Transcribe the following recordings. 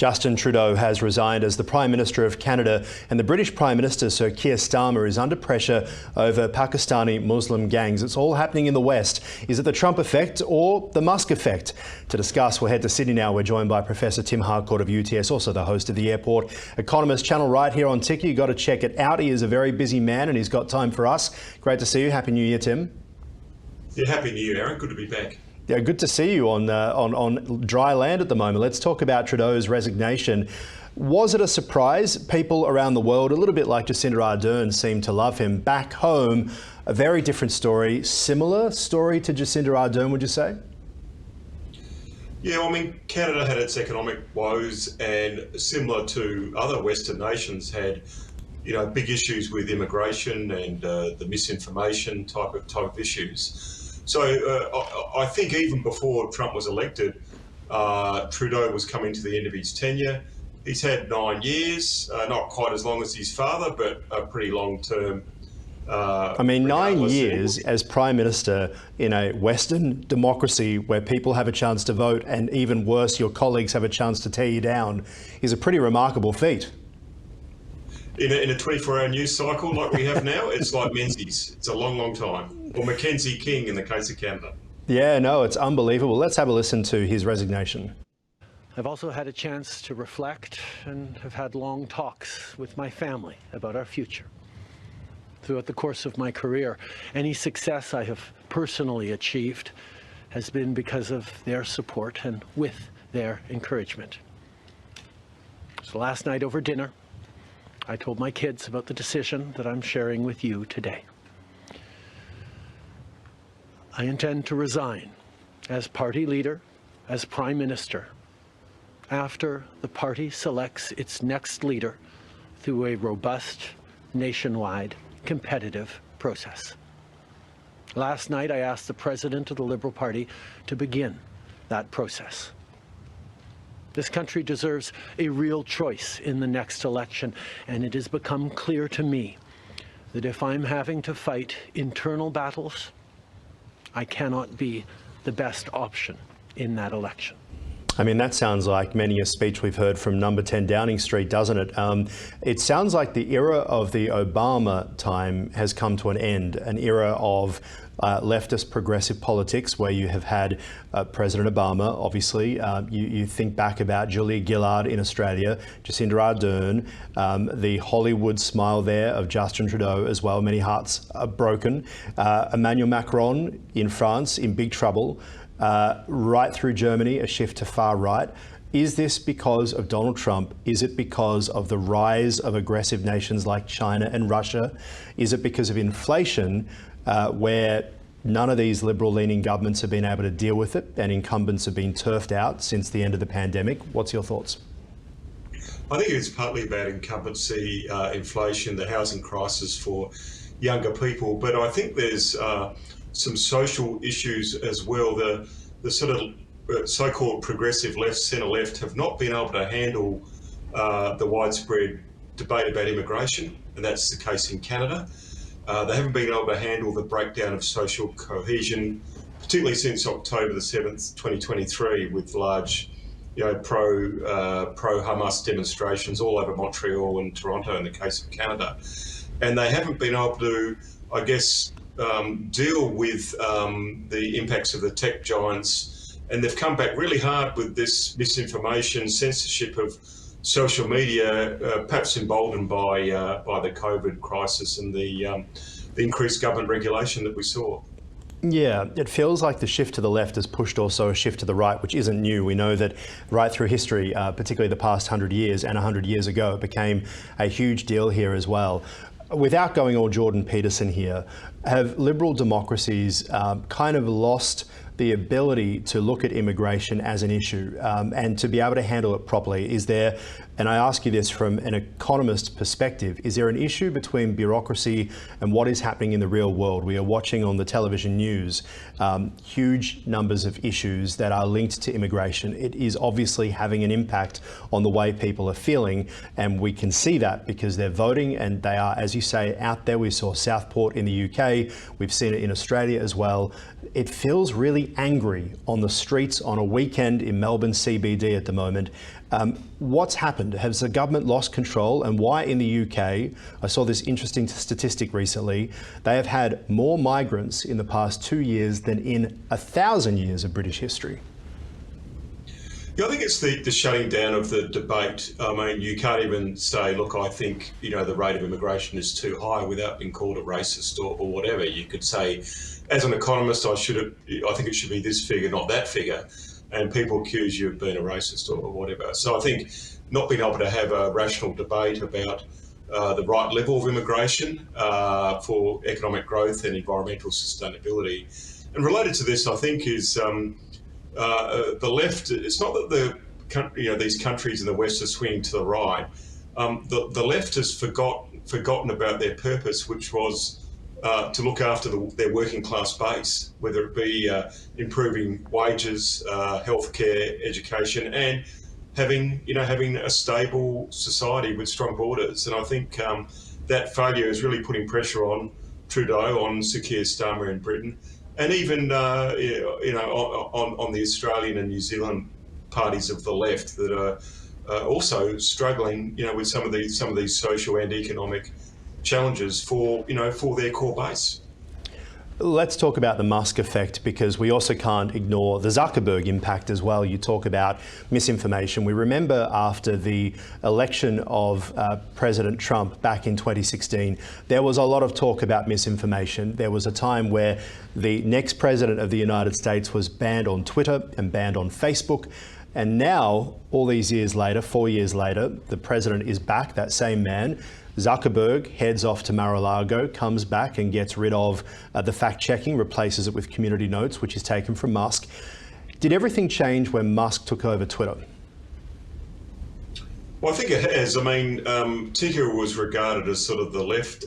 Justin Trudeau has resigned as the Prime Minister of Canada, and the British Prime Minister, Sir Keir Starmer, is under pressure over Pakistani Muslim gangs. It's all happening in the West. Is it the Trump effect or the Musk effect? To discuss, we'll head to Sydney now. We're joined by Professor Tim Harcourt of UTS, also the host of the Airport Economist channel right here on Ticker. You've got to check it out. He is a very busy man and he's got time for us. Great to see you. Happy New Year, Tim. Yeah, Happy New Year, Aaron. Good to be back. Yeah, good to see you on dry land at the moment. Let's talk about Trudeau's resignation. Was it a surprise? People around the world, a little bit like Jacinda Ardern, seem to love him. Back home, a very different story. Similar story to Jacinda Ardern, would you say? Yeah, well, I mean, Canada had its economic woes, and similar to other Western nations, had big issues with immigration and the misinformation type of issues. So I think even before Trump was elected, Trudeau was coming to the end of his tenure. He's had 9 years, not quite as long as his father, but a pretty long term. I mean, 9 years as Prime Minister in a Western democracy where people have a chance to vote, and even worse, your colleagues have a chance to tear you down, is a pretty remarkable feat. In a 24-hour news cycle like we have now, it's like Menzies. It's a long, long time. Or Mackenzie King in the case of Canada. Yeah, no, it's unbelievable. Let's have a listen to his resignation. I've also had a chance to reflect and have had long talks with my family about our future. Throughout the course of my career, any success I have personally achieved has been because of their support and with their encouragement. So last night over dinner, I told my kids about the decision that I'm sharing with you today. I intend to resign as party leader, as Prime Minister, after the party selects its next leader through a robust, nationwide, competitive process. Last night, I asked the President of the Liberal Party to begin that process. This country deserves a real choice in the next election, and it has become clear to me that if I'm having to fight internal battles, I cannot be the best option in that election. I mean, that sounds like many a speech we've heard from number 10 Downing Street, doesn't it? It sounds like the era of the Obama time has come to an end, an era of leftist progressive politics where you have had President Obama, obviously. You think back about Julia Gillard in Australia, Jacinda Ardern, the Hollywood smile there of Justin Trudeau as well. Many hearts are broken. Emmanuel Macron in France in big trouble. Right through Germany, a shift to far right. Is this because of Donald Trump? Is it because of the rise of aggressive nations like China and Russia? Is it because of inflation, where none of these liberal-leaning governments have been able to deal with it and incumbents have been turfed out since the end of the pandemic? What's your thoughts? I think it's partly about incumbency, inflation, the housing crisis for younger people, but I think there's some social issues as well. The sort of so-called progressive left, centre-left have not been able to handle the widespread debate about immigration, and that's the case in Canada. They haven't been able to handle the breakdown of social cohesion, particularly since October the 7th, 2023, with large pro-Hamas demonstrations all over Montreal and Toronto in the case of Canada. And they haven't been able to, I guess, deal with the impacts of the tech giants, and they've come back really hard with this misinformation, censorship of social media, perhaps emboldened by the COVID crisis and the increased government regulation that we saw. Yeah, it feels like the shift to the left has pushed also a shift to the right, which isn't new. We know that right through history, particularly the past 100 years and 100 years ago, it became a huge deal here as well. Without going all Jordan Peterson here, have liberal democracies kind of lost the ability to look at immigration as an issue and to be able to handle it properly? Is there, and I ask you this from an economist's perspective, is there an issue between bureaucracy and what is happening in the real world? We are watching on the television news huge numbers of issues that are linked to immigration. It is obviously having an impact on the way people are feeling, and we can see that because they're voting and they are, as you say, out there. We saw Southport in the UK UK, we've seen it in Australia as well. It feels really angry on the streets on a weekend in Melbourne CBD at the moment. What's happened? Has the government lost control? And why in the UK? I saw this interesting statistic recently. They have had more migrants in the past 2 years than in 1,000 years of British history. Yeah, I think it's the shutting down of the debate. I mean, you can't even say, look, I think, the rate of immigration is too high without being called a racist or whatever. You could say, as an economist, I think it should be this figure, not that figure. And people accuse you of being a racist or whatever. So I think not being able to have a rational debate about the right level of immigration for economic growth and environmental sustainability. And related to this, I think, is the left. It's not that these countries in the West are swinging to the right. The left has forgotten about their purpose, which was to look after their working class base, whether it be improving wages, healthcare, education, and having a stable society with strong borders. And I think that failure is really putting pressure on Trudeau, on Sir Keir Starmer in Britain, and even on the Australian and New Zealand parties of the left that are also struggling, with some of these social and economic challenges for their core base. Let's talk about the Musk effect, because we also can't ignore the Zuckerberg impact as well. You talk about misinformation. We remember after the election of President Trump back in 2016, there was a lot of talk about misinformation. There was a time where the next president of the United States was banned on Twitter and banned on Facebook. And now, all these years later, 4 years later, the president is back, that same man. Zuckerberg heads off to Mar-a-Lago, comes back and gets rid of the fact-checking, replaces it with community notes, which is taken from Musk. Did everything change when Musk took over Twitter? Well, I think it has. I mean, Twitter was regarded as sort of the left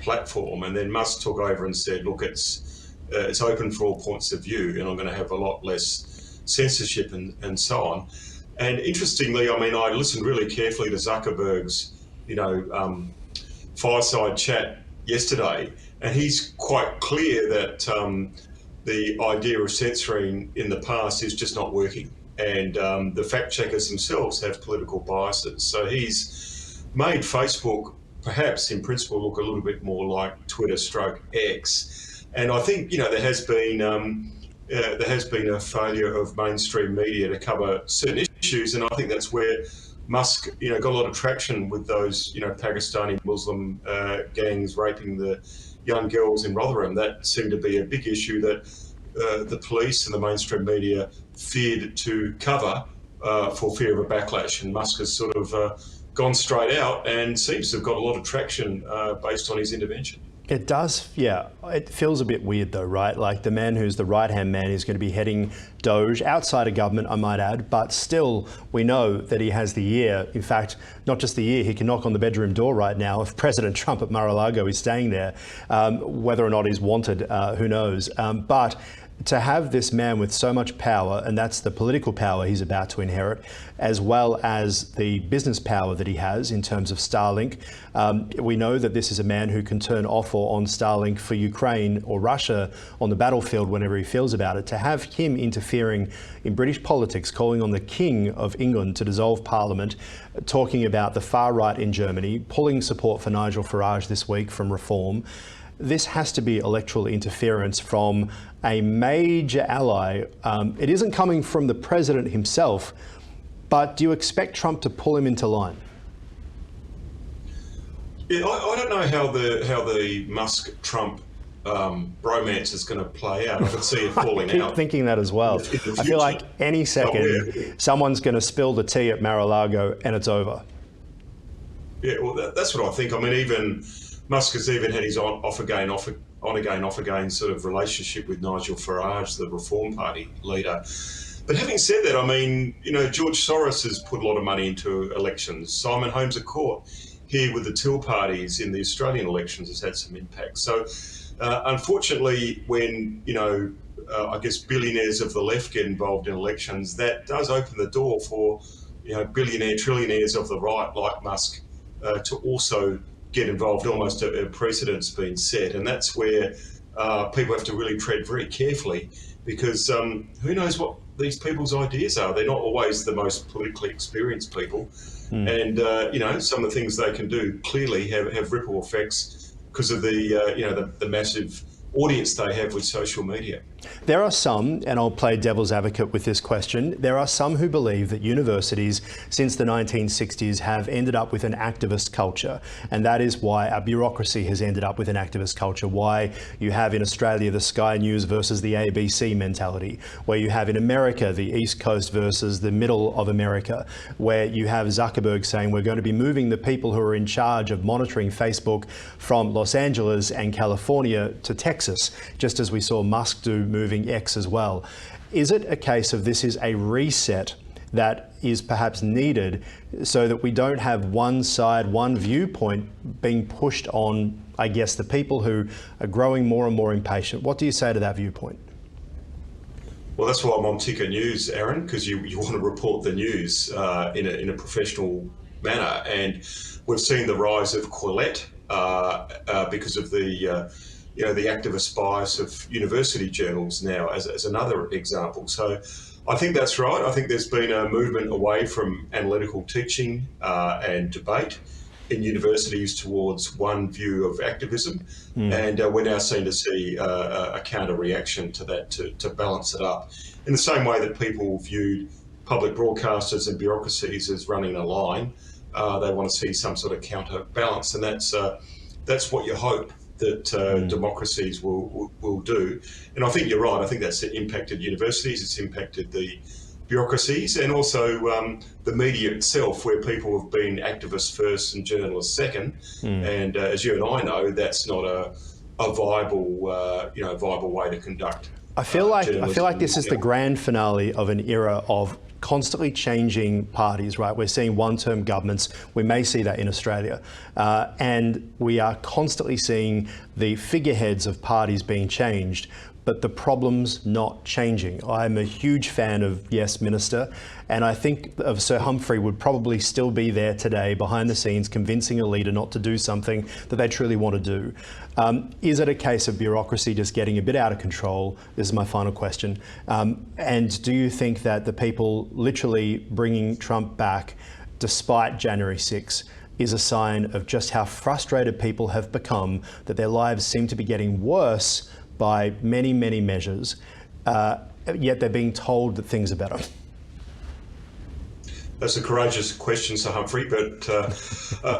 platform, and then Musk took over and said, look, it's open for all points of view, and I'm going to have a lot less censorship and so on. And interestingly, I mean, I listened really carefully to Zuckerberg's fireside chat yesterday, and he's quite clear that the idea of censoring in the past is just not working, and the fact checkers themselves have political biases. So he's made Facebook, perhaps in principle, look a little bit more like Twitter/X, and I think there has been a failure of mainstream media to cover certain issues, and I think that's where Musk, got a lot of traction with those, Pakistani Muslim gangs raping the young girls in Rotherham. That seemed to be a big issue that the police and the mainstream media feared to cover for fear of a backlash. And Musk has sort of gone straight out and seems to have got a lot of traction based on his intervention. It does, yeah. It feels a bit weird though, right? Like the man who's the right-hand man is going to be heading Doge, outside of government, I might add, but still we know that he has the ear. In fact, not just the ear, he can knock on the bedroom door right now if President Trump at Mar-a-Lago is staying there. Whether or not he's wanted, who knows. But to have this man with so much power, and that's the political power he's about to inherit, as well as the business power that he has in terms of Starlink. We know that this is a man who can turn off or on Starlink for Ukraine or Russia on the battlefield whenever he feels about it. To have him interfering in British politics, calling on the King of England to dissolve Parliament, talking about the far right in Germany, pulling support for Nigel Farage this week from Reform. This has to be electoral interference from a major ally. It isn't coming from the president himself, but do you expect Trump to pull him into line? Yeah, I don't know how the Musk-Trump bromance is going to play out. I can see it falling out. I keep thinking that as well. I feel like any second someone's going to spill the tea at Mar-a-Lago and it's over. Yeah, well, that's what I think. I mean, even Musk has even had his on-again, off-again sort of relationship with Nigel Farage, the Reform Party leader. But having said that, I mean, George Soros has put a lot of money into elections. Simon Holmes at Court here with the Till parties in the Australian elections has had some impact. So, unfortunately, when, I guess billionaires of the left get involved in elections, that does open the door for, billionaire, trillionaires of the right, like Musk, to also get involved. Almost a precedent's been set, and that's where people have to really tread very carefully, because who knows what these people's ideas are. They're not always the most politically experienced people. And some of the things they can do clearly have ripple effects because of the massive audience they have with social media. There are some, and I'll play devil's advocate with this question, there are some who believe that universities since the 1960s have ended up with an activist culture, and that is why our bureaucracy has ended up with an activist culture, why you have in Australia the Sky News versus the ABC mentality, where you have in America the East Coast versus the middle of America, where you have Zuckerberg saying we're going to be moving the people who are in charge of monitoring Facebook from Los Angeles and California to Texas, just as we saw Musk do moving X as well. Is it a case of this is a reset that is perhaps needed so that we don't have one side, one viewpoint being pushed on, I guess, the people who are growing more and more impatient? What do you say to that viewpoint? Well, that's why I'm on Ticker News, Aaron, because you want to report the news in a professional manner. And we've seen the rise of Quillette because of the activist bias of university journals now as another example. So I think that's right. I think there's been a movement away from analytical teaching and debate in universities towards one view of activism. And we're now seen to see a counter reaction to that to balance it up. In the same way that people viewed public broadcasters and bureaucracies as running a line, they want to see some sort of counterbalance, and that's what you hope that democracies will do. And I think you're right. I think that's impacted universities, it's impacted the bureaucracies, and also the media itself, where people have been activists first and journalists second. And as you and I know, that's not a viable way to conduct. I feel like this is the grand finale of an era of constantly changing parties, right? We're seeing one-term governments. We may see that in Australia. And we are constantly seeing the figureheads of parties being changed, but the problem's not changing. I'm a huge fan of Yes Minister, and I think of Sir Humphrey would probably still be there today behind the scenes convincing a leader not to do something that they truly want to do. Is it a case of bureaucracy just getting a bit out of control? This is my final question. And do you think that the people literally bringing Trump back, despite January 6, is a sign of just how frustrated people have become, that their lives seem to be getting worse by many, many measures, yet they're being told that things are better? That's a courageous question, Sir Humphrey. But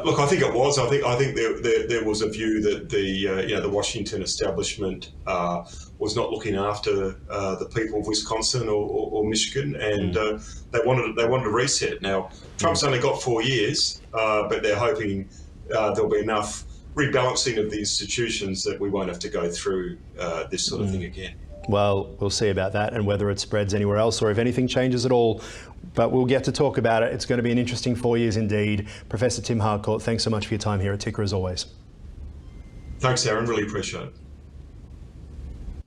look, I think it was. I think there was a view that the Washington establishment was not looking after the people of Wisconsin or Michigan, and they wanted a reset. Now, Trump's only got 4 years, but they're hoping there'll be enough rebalancing of the institutions that we won't have to go through this sort of thing again. Well, we'll see about that and whether it spreads anywhere else or if anything changes at all. But we'll get to talk about it. It's going to be an interesting 4 years indeed. Professor Tim Harcourt, thanks so much for your time here at Ticker as always. Thanks, Aaron. Really appreciate it.